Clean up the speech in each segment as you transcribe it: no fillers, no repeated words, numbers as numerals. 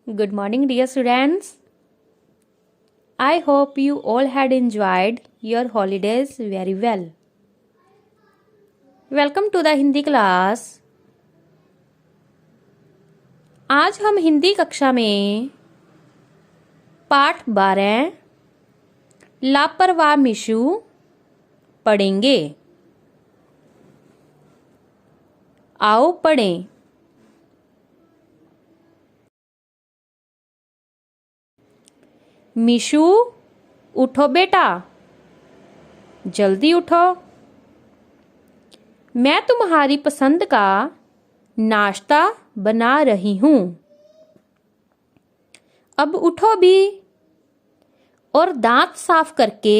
Good morning, dear students. I hope you all had enjoyed your holidays very well. Welcome to the Hindi class. आज हम हिंदी कक्षा में पाठ 12 लापरवाह मिशु पढ़ेंगे. आओ पढ़ें. मिशु, उठो बेटा, जल्दी उठो. मैं तुम्हारी पसंद का नाश्ता बना रही हूँ. अब उठो भी और दांत साफ करके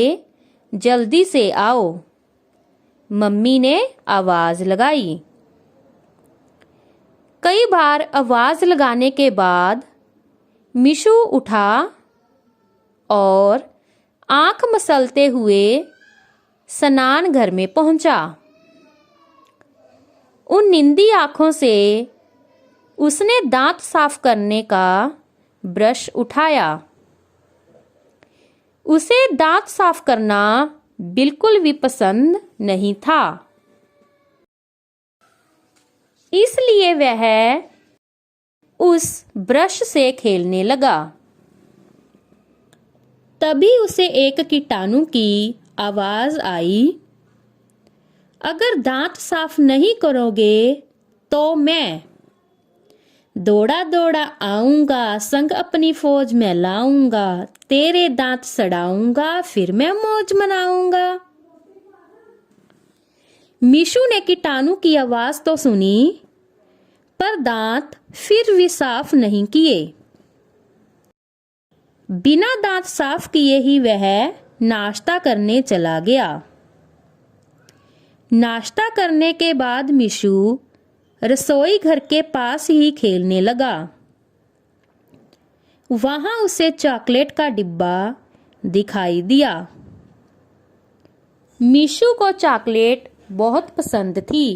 जल्दी से आओ. मम्मी ने आवाज लगाई. कई बार आवाज लगाने के बाद मिशु उठा और आंख मसलते हुए स्नान घर में पहुंचा. उन नींदी आंखों से उसने दांत साफ करने का ब्रश उठाया. उसे दांत साफ करना बिल्कुल भी पसंद नहीं था, इसलिए वह उस ब्रश से खेलने लगा. तभी उसे एक कीटाणु की आवाज आई. अगर दांत साफ नहीं करोगे तो मैं दौड़ा दौड़ा आऊंगा, संग अपनी फौज में लाऊंगा, तेरे दांत सड़ाऊंगा, फिर मैं मौज मनाऊंगा. मिशु ने कीटाणु की आवाज तो सुनी, पर दांत फिर भी साफ नहीं किए. बिना दांत साफ किए ही वह नाश्ता करने चला गया. नाश्ता करने के बाद मिशु रसोई घर के पास ही खेलने लगा. वहां उसे चॉकलेट का डिब्बा दिखाई दिया. मिशु को चॉकलेट बहुत पसंद थी.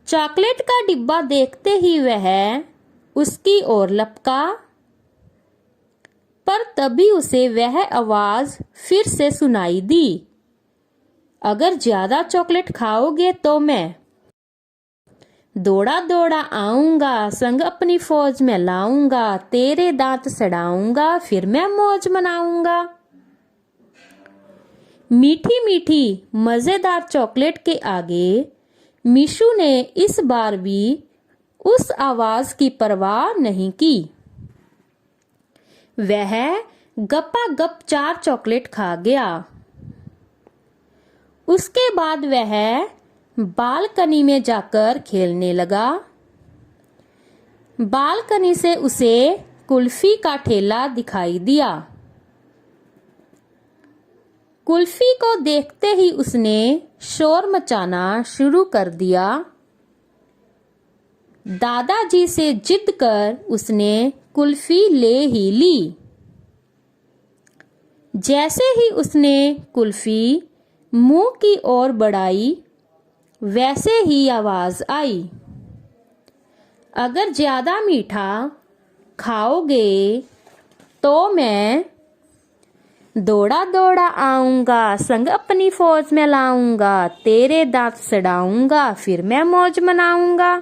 चॉकलेट का डिब्बा देखते ही वह उसकी ओर लपका, पर तभी उसे वह आवाज फिर से सुनाई दी. अगर ज्यादा चॉकलेट खाओगे तो मैं दौड़ा दौड़ा आऊंगा, संग अपनी फौज में लाऊंगा, तेरे दांत सड़ाऊंगा, फिर मैं मौज मनाऊंगा. मीठी मीठी मजेदार चॉकलेट के आगे मिशु ने इस बार भी उस आवाज की परवाह नहीं की. वह गपागप 4 चॉकलेट खा गया. उसके बाद वह बालकनी में जाकर खेलने लगा. बालकनी से उसे कुल्फी का ठेला दिखाई दिया. कुल्फी को देखते ही उसने शोर मचाना शुरू कर दिया. दादाजी से जिद कर उसने कुल्फी ले ही ली. जैसे ही उसने कुल्फी मुंह की ओर बढ़ाई, वैसे ही आवाज आई. अगर ज्यादा मीठा खाओगे तो मैं दौड़ा दौड़ा आऊंगा, संग अपनी फौज में लाऊंगा, तेरे दांत सड़ाऊंगा, फिर मैं मौज मनाऊंगा.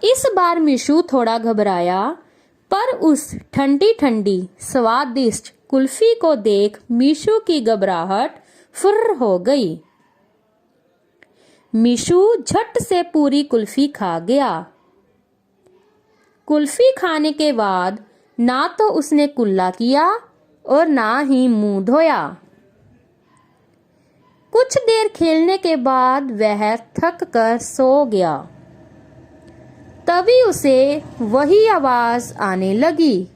इस बार मिशु थोड़ा घबराया, पर उस ठंडी ठंडी स्वादिष्ट कुल्फी को देख मिशु की घबराहट फुर्र हो गई. मिशु झट से पूरी कुल्फी खा गया. कुल्फी खाने के बाद ना तो उसने कुल्ला किया और ना ही मुंह धोया. कुछ देर खेलने के बाद वह थक कर सो गया. तभी उसे वही आवाज आने लगी.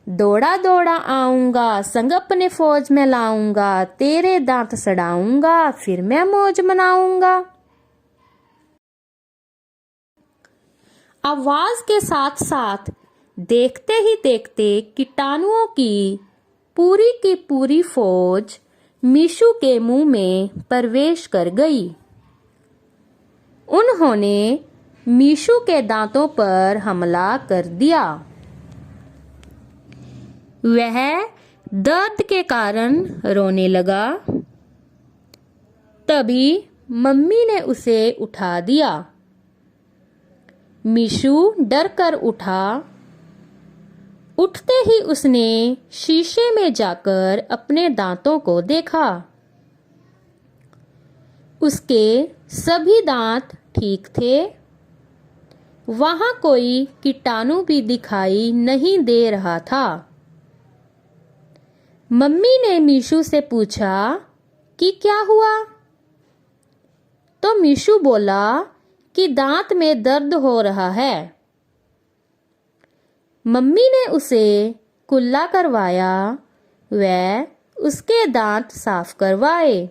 दौड़ा दौड़ा आऊंगा, संग अपने फौज में लाऊंगा, तेरे दांत सड़ाऊंगा, फिर मैं मौज मनाऊंगा. आवाज के साथ साथ देखते ही देखते कीटाणुओं की पूरी फौज मिशु के मुंह में प्रवेश कर गई. उन्होंने मीशु के दांतों पर हमला कर दिया। वह दर्द के कारण रोने लगा। तभी मम्मी ने उसे उठा दिया। मीशु डर कर उठा। उठते ही उसने शीशे में जाकर अपने दांतों को देखा। उसके सभी दांत ठीक थे। वहां कोई कीटाणु भी दिखाई नहीं दे रहा था। मम्मी ने मीशु से पूछा कि क्या हुआ? तो मीशु बोला कि दांत में दर्द हो रहा है। मम्मी ने उसे कुल्ला करवाया। वह उसके दांत साफ करवाए।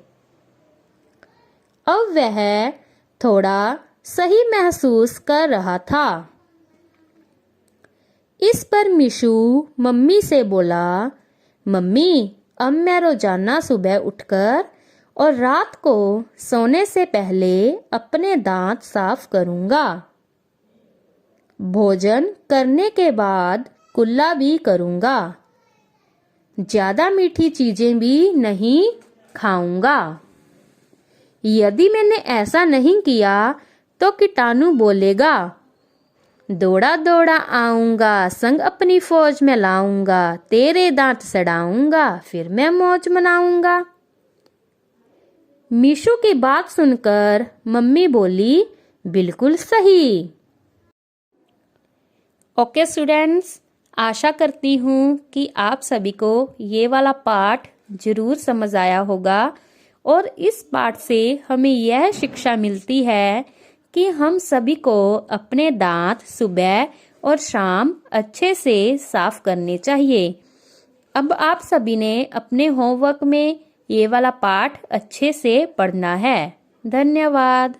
अब वह थोड़ा सही महसूस कर रहा था। इस पर मीशु मम्मी से बोला, मम्मी, अब मैं रोजाना सुबह उठकर और रात को सोने से पहले अपने दांत साफ करूंगा। भोजन करने के बाद कुल्ला भी करूंगा। ज्यादा मीठी चीजें भी नहीं खाऊंगा। यदि मैंने ऐसा नहीं किया तो कीटाणु बोलेगा, दौड़ा दौड़ा आऊंगा, संग अपनी फौज में लाऊंगा, तेरे दांत सड़ाऊंगा, फिर मैं मौज मनाऊंगा। मीशु की बात सुनकर मम्मी बोली, बिल्कुल सही। ओके स्टूडेंट्स, आशा करती हूँ कि आप सभी को ये वाला पाठ जरूर समझ आया होगा और इस पाठ से हमें यह शिक्षा मिलती है कि हम सभी को अपने दांत सुबह और शाम अच्छे से साफ करने चाहिए। अब आप सभी ने अपने होमवर्क में ये वाला पाठ अच्छे से पढ़ना है। धन्यवाद।